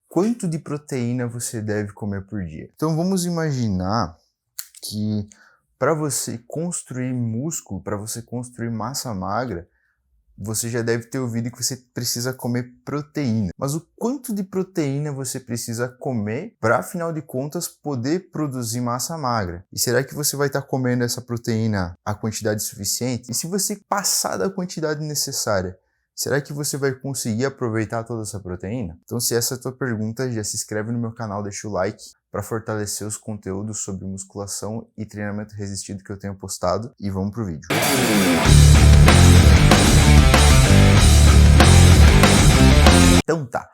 quanto de proteína você deve comer por dia. Então vamos imaginar que para você construir músculo, para você construir massa magra, você já deve ter ouvido que você precisa comer proteína. Mas o quanto de proteína você precisa comer para, afinal de contas, poder produzir massa magra? E será que você vai estar comendo essa proteína a quantidade suficiente? E se você passar da quantidade necessária, será que você vai conseguir aproveitar toda essa proteína? Então, se essa é a tua pergunta, já se inscreve no meu canal, deixa o like para fortalecer os conteúdos sobre musculação e treinamento resistido que eu tenho postado. E vamos pro vídeo. Então tá,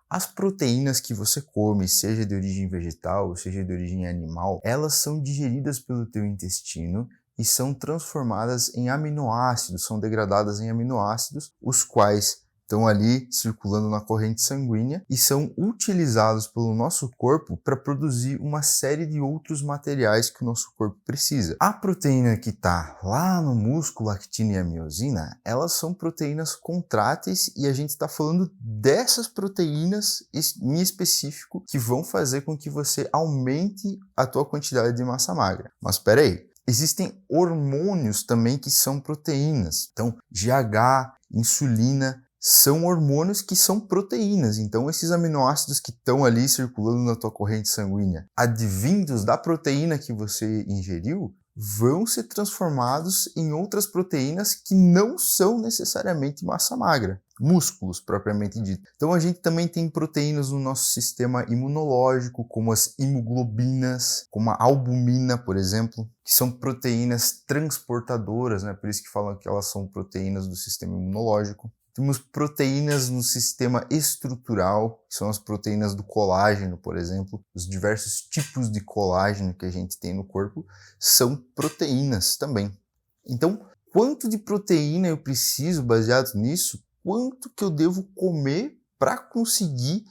as proteínas que você come, seja de origem vegetal ou seja de origem animal, elas são digeridas pelo teu intestino e são transformadas em aminoácidos, são degradadas em aminoácidos, os quais estão ali circulando na corrente sanguínea e são utilizados pelo nosso corpo para produzir uma série de outros materiais que o nosso corpo precisa. A proteína que está lá no músculo, actina e a miosina, elas são proteínas contráteis e a gente está falando dessas proteínas em específico que vão fazer com que você aumente a tua quantidade de massa magra. Mas espera aí, existem hormônios também que são proteínas. Então, GH, insulina, são hormônios que são proteínas. Então, esses aminoácidos que estão ali circulando na tua corrente sanguínea, advindos da proteína que você ingeriu, vão ser transformados em outras proteínas que não são necessariamente massa magra, músculos propriamente dito. Então, a gente também tem proteínas no nosso sistema imunológico, como as imuglobinas, como a albumina, por exemplo, que são proteínas transportadoras, né? Por isso que falam que elas são proteínas do sistema imunológico. Temos proteínas no sistema estrutural, que são as proteínas do colágeno, por exemplo. Os diversos tipos de colágeno que a gente tem no corpo são proteínas também. Então, quanto de proteína eu preciso, baseado nisso, quanto que eu devo comer para conseguir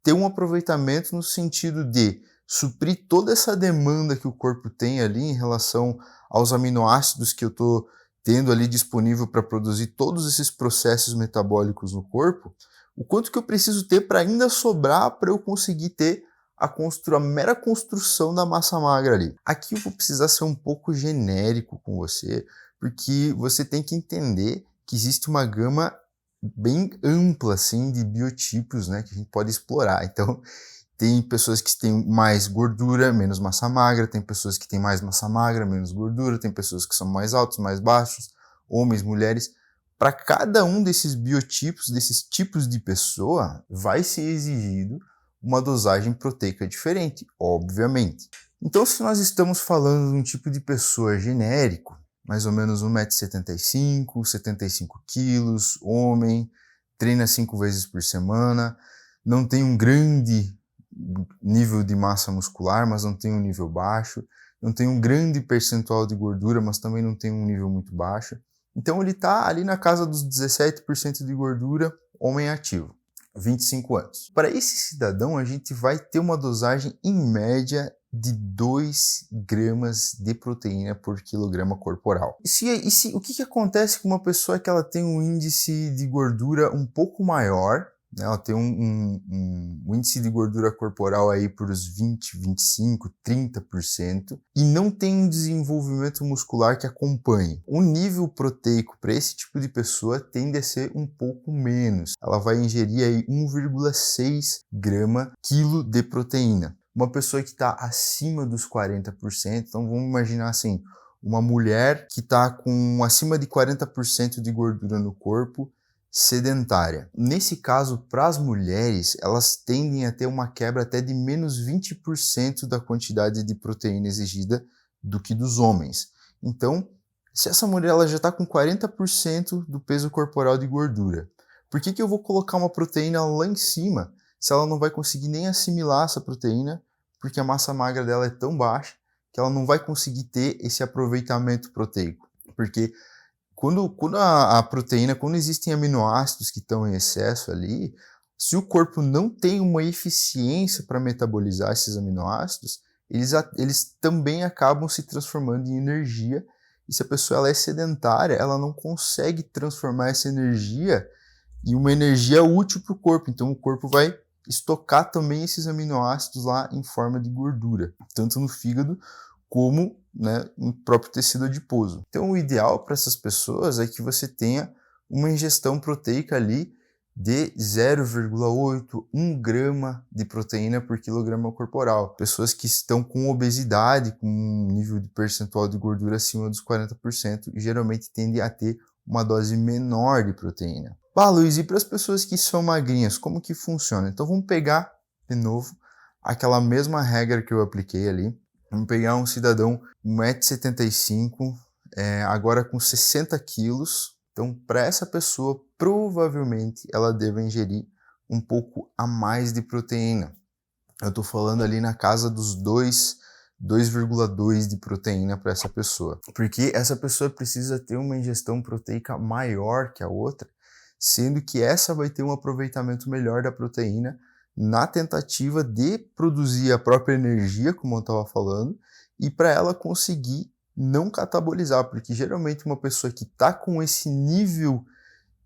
ter um aproveitamento no sentido de suprir toda essa demanda que o corpo tem ali em relação aos aminoácidos que eu estou tendo ali disponível para produzir todos esses processos metabólicos no corpo, o quanto que eu preciso ter para ainda sobrar para eu conseguir ter a mera construção da massa magra ali. Aqui eu vou precisar ser um pouco genérico com você, porque você tem que entender que existe uma gama bem ampla assim, de biotipos, né, que a gente pode explorar. Então, tem pessoas que têm mais gordura, menos massa magra, tem pessoas que têm mais massa magra, menos gordura, tem pessoas que são mais altos, mais baixos, homens, mulheres. Para cada um desses biotipos, desses tipos de pessoa, vai ser exigido uma dosagem proteica diferente, obviamente. Então, se nós estamos falando de um tipo de pessoa genérico, mais ou menos 1,75 m, 75 kg, homem, treina 5 vezes por semana, não tem um grande nível de massa muscular, mas não tem um nível baixo, não tem um grande percentual de gordura, mas também não tem um nível muito baixo. Então ele está ali na casa dos 17% de gordura, homem ativo, 25 anos. Para esse cidadão, a gente vai ter uma dosagem em média de 2 gramas de proteína por quilograma corporal. O que acontece com uma pessoa que ela tem um índice de gordura um pouco maior? Ela tem um índice de gordura corporal aí por uns 20, 25, 30% e não tem um desenvolvimento muscular que acompanhe. O nível proteico para esse tipo de pessoa tende a ser um pouco menos. Ela vai ingerir aí 1,6 grama quilo de proteína. Uma pessoa que está acima dos 40%, então vamos imaginar assim, uma mulher que está com acima de 40% de gordura no corpo, sedentária. Nesse caso, para as mulheres, elas tendem a ter uma quebra até de menos 20% da quantidade de proteína exigida do que dos homens. Então, se essa mulher ela já está com 40% do peso corporal de gordura, por que eu vou colocar uma proteína lá em cima se ela não vai conseguir nem assimilar essa proteína, porque a massa magra dela é tão baixa que ela não vai conseguir ter esse aproveitamento proteico? Porque quando a proteína, quando existem aminoácidos que estão em excesso ali, se o corpo não tem uma eficiência para metabolizar esses aminoácidos, eles também acabam se transformando em energia, e se a pessoa ela é sedentária, ela não consegue transformar essa energia em uma energia útil para o corpo, então o corpo vai estocar também esses aminoácidos lá em forma de gordura, tanto no fígado como, né, no próprio tecido adiposo. Então o ideal para essas pessoas é que você tenha uma ingestão proteica ali de 0,8, 1 grama de proteína por quilograma corporal. Pessoas que estão com obesidade, com um nível de percentual de gordura acima dos 40%, geralmente tendem a ter uma dose menor de proteína. Luiz, e para as pessoas que são magrinhas, como que funciona? Então vamos pegar de novo aquela mesma regra que eu apliquei ali. Vamos pegar um cidadão 1,75 m, agora com 60 quilos. Então, para essa pessoa, provavelmente ela deve ingerir um pouco a mais de proteína. Eu estou falando ali na casa dos 2,2 de proteína para essa pessoa. Porque essa pessoa precisa ter uma ingestão proteica maior que a outra, sendo que essa vai ter um aproveitamento melhor da proteína na tentativa de produzir a própria energia, como eu estava falando, e para ela conseguir não catabolizar, porque geralmente uma pessoa que está com esse nível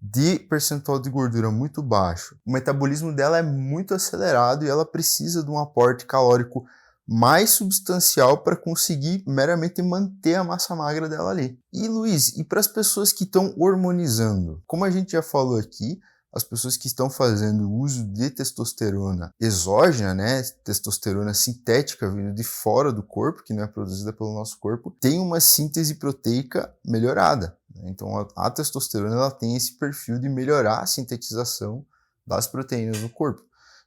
de percentual de gordura muito baixo, o metabolismo dela é muito acelerado e ela precisa de um aporte calórico mais substancial para conseguir meramente manter a massa magra dela ali. E Luiz, e para as pessoas que estão hormonizando? Como a gente já falou aqui, as pessoas que estão fazendo uso de testosterona exógena, né, testosterona sintética vindo de fora do corpo, que não é produzida pelo nosso corpo, tem uma síntese proteica melhorada. Então a testosterona ela tem esse perfil de melhorar a sintetização das proteínas no corpo,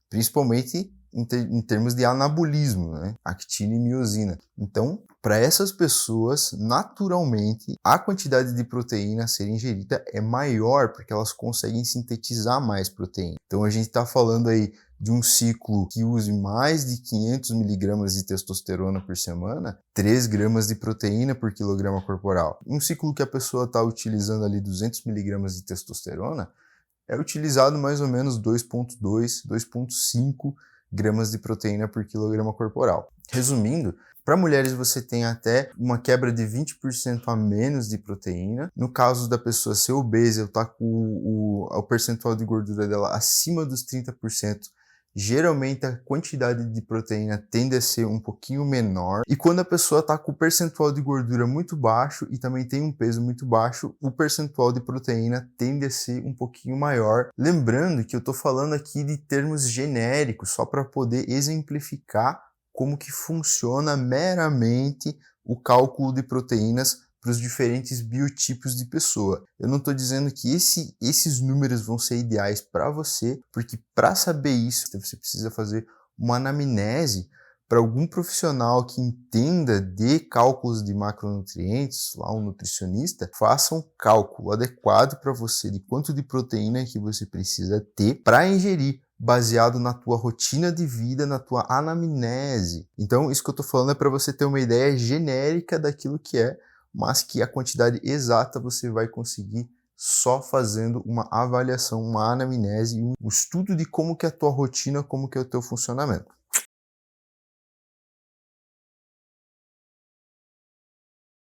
principalmente em termos de anabolismo, né, actina e miosina. Então, para essas pessoas, naturalmente, a quantidade de proteína a ser ingerida é maior, porque elas conseguem sintetizar mais proteína. Então, a gente está falando aí de um ciclo que use mais de 500 miligramas de testosterona por semana, 3 gramas de proteína por quilograma corporal. Um ciclo que a pessoa está utilizando ali 200 miligramas de testosterona, é utilizado mais ou menos 2,2, 2,5 gramas de proteína por quilograma corporal. Resumindo, para mulheres você tem até uma quebra de 20% a menos de proteína. No caso da pessoa ser obesa, eu estar com o percentual de gordura dela acima dos 30%, geralmente a quantidade de proteína tende a ser um pouquinho menor. E quando a pessoa está com o percentual de gordura muito baixo e também tem um peso muito baixo, o percentual de proteína tende a ser um pouquinho maior. Lembrando que eu estou falando aqui de termos genéricos, só para poder exemplificar como que funciona meramente o cálculo de proteínas para os diferentes biotipos de pessoa. Eu não estou dizendo que esses números vão ser ideais para você, porque para saber isso, você precisa fazer uma anamnese para algum profissional que entenda de cálculos de macronutrientes, lá um nutricionista, faça um cálculo adequado para você de quanto de proteína que você precisa ter para ingerir, baseado na tua rotina de vida, na tua anamnese. Então, isso que eu estou falando é para você ter uma ideia genérica daquilo que é, mas que a quantidade exata você vai conseguir só fazendo uma avaliação, uma anamnese, um estudo de como que é a tua rotina, como que é o teu funcionamento.